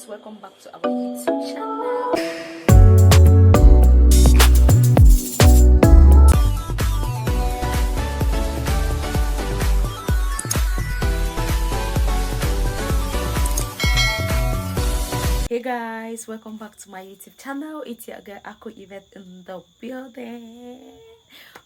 guys, welcome back to our YouTube channel. Hey guys, welcome back to my YouTube channel. It's your girl Ako Yvette in the building.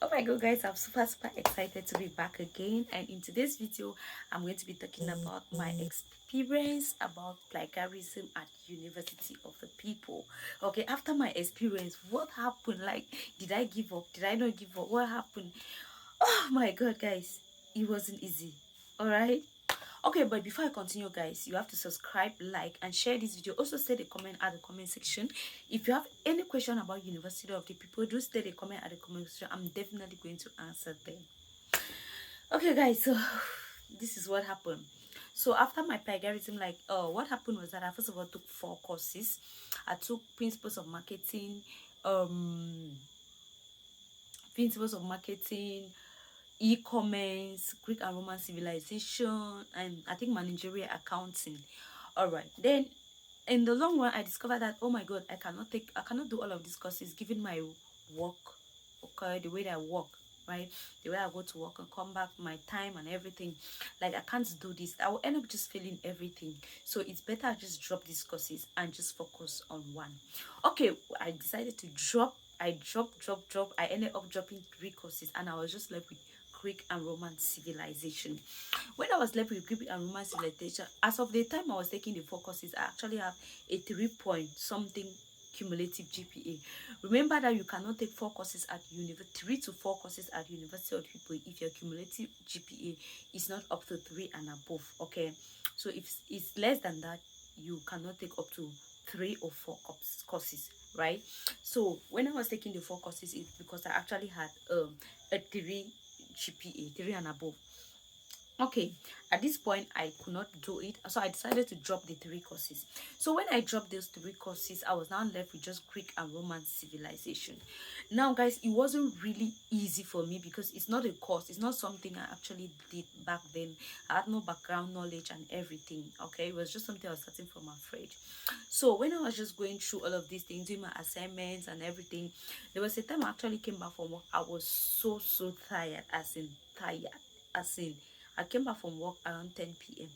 Oh my god guys, I'm super excited to be back again, and in today's video I'm going to be talking about my experience about plagiarism at University of the People. Okay, after my experience, what happened? Like, did I give up? Did I not give up? What happened? Oh my god guys, it wasn't easy. All right. Okay, but before I continue guys, you have to subscribe, like and share this video. Also state a comment at the comment section. If you have any question about University of the People, do state a comment at the comment section. I'm definitely going to answer them. Okay guys, so this is what happened. So after my plagiarism, like what happened was that I first of all took 4 courses. I took principles of marketing, e-commerce, Greek and Roman civilization, and I think managerial accounting. All right, then in the long run I discovered that, oh my god, I cannot do all of these courses given my work, okay, the way that I work, right, the way I go to work and come back, my time and everything. Like, I can't do this. I will end up just failing everything. So it's better I just drop these courses and just focus on one. Okay, I decided to drop. I ended up dropping 3 courses, and I was just left with Greek and Roman civilization. When I was left with Greek and Roman civilization, as of the time I was taking the 4 courses, I actually have a 3 point something cumulative GPA. Remember that you cannot take 4 courses at university, 3 to 4 courses at University of the People if your cumulative GPA is not up to 3 and above. Okay, so if it's less than that, you cannot take up to 3 or 4 courses, right? So when I was taking the 4 courses, it's because I actually had a 3 GPA, 3 and above. Okay, at this point I could not do it, so I decided to drop the 3 courses. So when I dropped those 3 courses, I was now left with just Greek and Roman civilization. Now guys, it wasn't really easy for me because it's not a course, it's not something I actually did back then. I had no background knowledge and everything. Okay, it was just something I was starting from afraid. So when I was just going through all of these things, doing my assignments and everything, there was a time I actually came back from work. I was so tired, as in I came back from work around 10 p.m.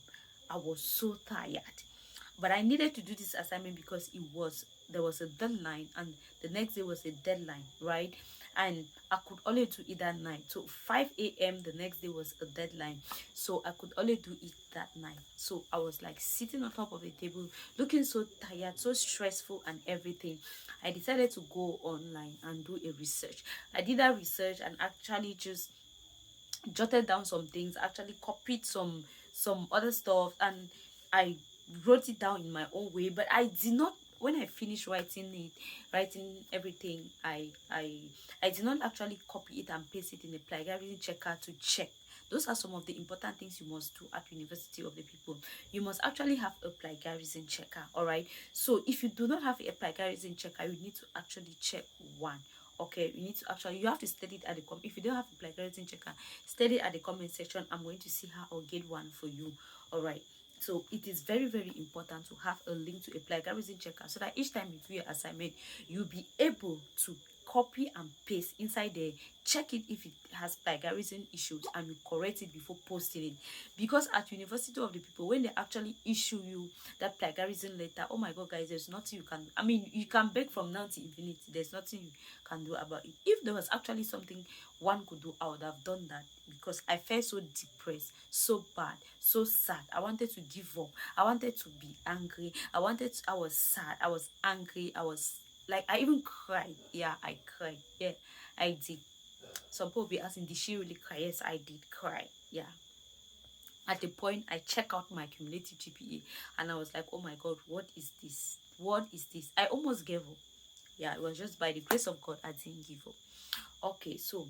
I was so tired, but I needed to do this assignment because there was a deadline, and the next day was a deadline, right? And I could only do it that night. So 5 a.m. the next day was a deadline, so I could only do it that night. So I was like sitting on top of the table, looking so tired, so stressful and everything. I decided to go online and do a research. I did that research and actually just jotted down some things, actually copied some other stuff, and I wrote it down in my own way. But I did not, when I finished writing everything, I did not actually copy it and paste it in a plagiarism checker to check. Those are some of the important things you must do at University of the People. You must actually have a plagiarism checker. All right, so if you do not have a plagiarism checker, you need to actually check one. Okay, you have to study it at the if you don't have a plagiarism checker, study it at the comment section. I'm going to see how I'll get one for you. All right, so it is very important to have a link to a plagiarism checker, so that each time you do your assignment, you'll be able to copy and paste inside there, check it if it has plagiarism issues, and you correct it before posting it. Because at University of the People, when they actually issue you that plagiarism letter, oh my god guys, there's nothing you can, I mean, you can beg from now to infinity, there's nothing you can do about it. If there was actually something one could do, I would have done that, because I felt so depressed, so bad, so sad. I wanted to give up, I wanted to be angry, I was sad, I was angry, I was like, I even cried. Yeah, I cried. Yeah, I did. Some people be asking, did she really cry? Yes, I did cry. Yeah. At the point I check out my cumulative GPA, and I was like, oh my god, what is this? What is this? I almost gave up. Yeah, it was just by the grace of God I didn't give up. Okay, so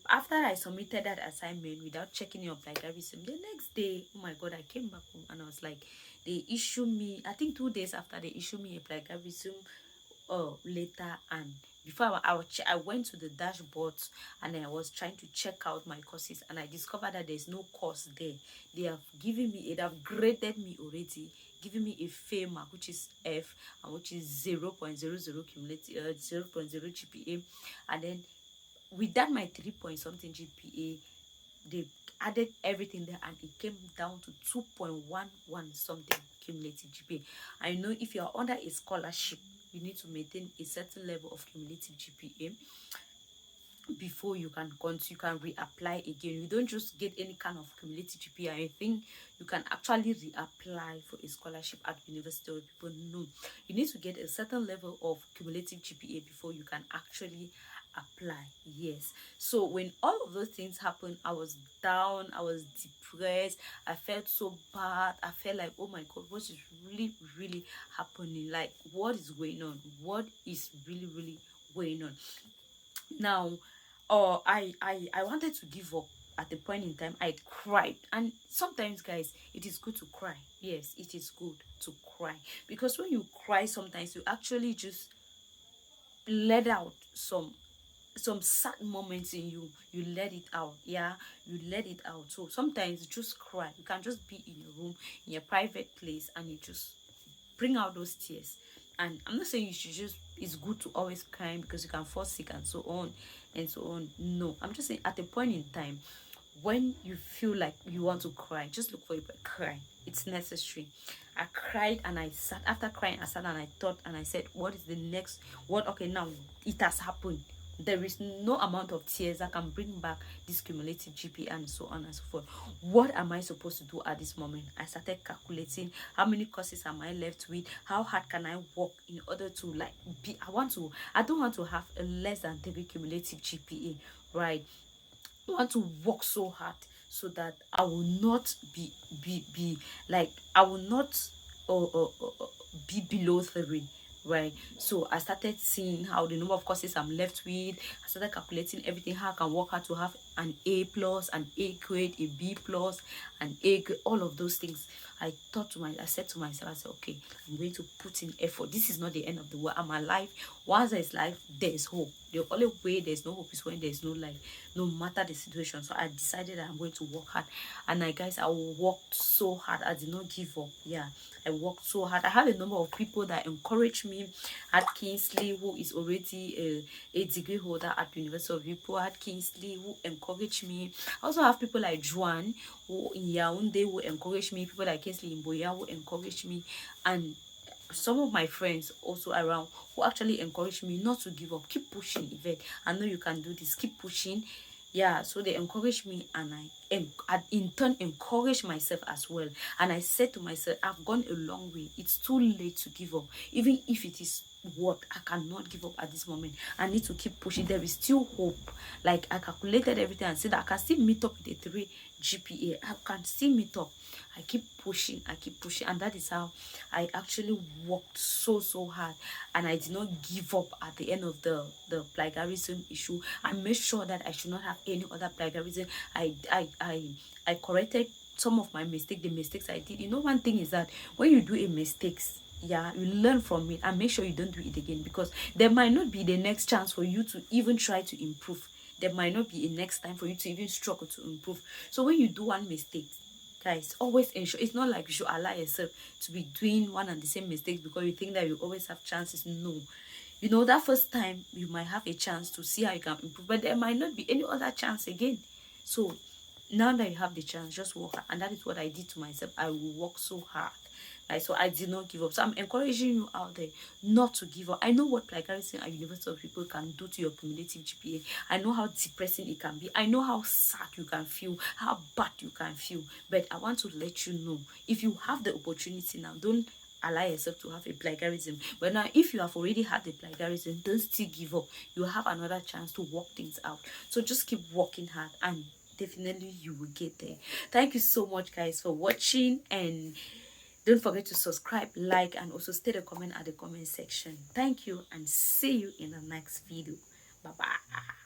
after I submitted that assignment without checking your plagiarism, the next day, oh my god, I came back home and I was like, they issue me, I think 2 days after, they issue me a plagiarism letter and before I went to the dashboard and I was trying to check out my courses, and I discovered that there's no course there. They have given me it, have graded me already, giving me a fail mark, which is F, and which is 0.00 cumulative 0.0 GPA. And then with that my 3 point something GPA, they added everything there and it came down to 2.11 something cumulative GPA. I know if you are under a scholarship, you need to maintain a certain level of cumulative GPA before you can reapply again. You don't just get any kind of cumulative GPA. I think you can actually reapply for a scholarship at university, or people know you need to get a certain level of cumulative GPA before you can actually apply. Yes. So when all of those things happened, I was down, I was depressed, I felt so bad. I felt like, oh my god, what is really happening? Like, what is going on? What is really going on now? I wanted to give up. At the point in time, I cried. And sometimes, guys, it is good to cry. Yes, it is good to cry, because when you cry, sometimes you actually just let out some sad moments in you. You let it out. Yeah, you let it out. So sometimes just cry. You can just be in your room, in your private place, and you just bring out those tears. And I'm not saying you should just, it's good to always cry because you can fall sick and so on and so on. No, I'm just saying at a point in time when you feel like you want to cry, just look for it, but cry. It's necessary. I cried and I sat. After crying, I sat and I thought and I said, what is the next? What? Okay, now it has happened. There is no amount of tears that can bring back this cumulative GPA and so on and so forth. What am I supposed to do at this moment? I started calculating how many courses am I left with, how hard can I work in order to like be, I don't want to have a less than 3 cumulative GPA, right? I want to work so hard so that I will not be like, I will not be below 3, right? So I started seeing how the number of courses I'm left with. I started calculating everything, how I can work hard to have an A plus, an A grade, a B plus, an A grade, all of those things. I said to myself, I said, okay, I'm going to put in effort. This is not the end of the world. I'm alive. Once there's life, there's hope. The only way there's no hope is when there's no life, no matter the situation. So I decided that I'm going to work hard. And guys, I worked so hard. I did not give up. Yeah, I worked so hard. I have a number of people that encourage me. At Kingsley, who is already a degree holder at the University of People, at Kingsley, who encourage me. I also have people like Juan, who in Yaoundé, who encourage me. People like Kingsley in Boya, who encourage me. And some of my friends also around who actually encourage me not to give up. Keep pushing, Yvette. I know you can do this. Keep pushing. Yeah, so they encourage me, and I in turn encourage myself as well. And I said to myself, I've gone a long way. It's too late to give up. Even if it is what I cannot give up at this moment, I need to keep pushing. There is still hope. Like, I calculated everything and said that I can still meet up with a 3 GPA. I can still meet up. I keep pushing, and that is how I actually worked so hard. And I did not give up at the end of the plagiarism issue. I made sure that I should not have any other plagiarism. I corrected some of my mistakes, the mistakes I did. You know, one thing is that when you do a mistakes, yeah, you learn from it and make sure you don't do it again, because there might not be the next chance for you to even try to improve. There might not be a next time for you to even struggle to improve. So when you do one mistake, guys, always ensure, it's not like you should allow yourself to be doing one and the same mistakes because you think that you always have chances. No, you know, that first time you might have a chance to see how you can improve, but there might not be any other chance again. So now that you have the chance, just work hard. And that is what I did to myself. I will work so hard. Right? So I did not give up. So I'm encouraging you out there not to give up. I know what plagiarism at University of People can do to your cumulative GPA. I know how depressing it can be. I know how sad you can feel, how bad you can feel. But I want to let you know, if you have the opportunity now, don't allow yourself to have a plagiarism. But now, if you have already had the plagiarism, don't still give up. You have another chance to work things out. So just keep working hard, and definitely you will get there. Thank you so much, guys, for watching, and don't forget to subscribe, like, and also state a comment at the comment section. Thank you, and see you in the next video. Bye bye.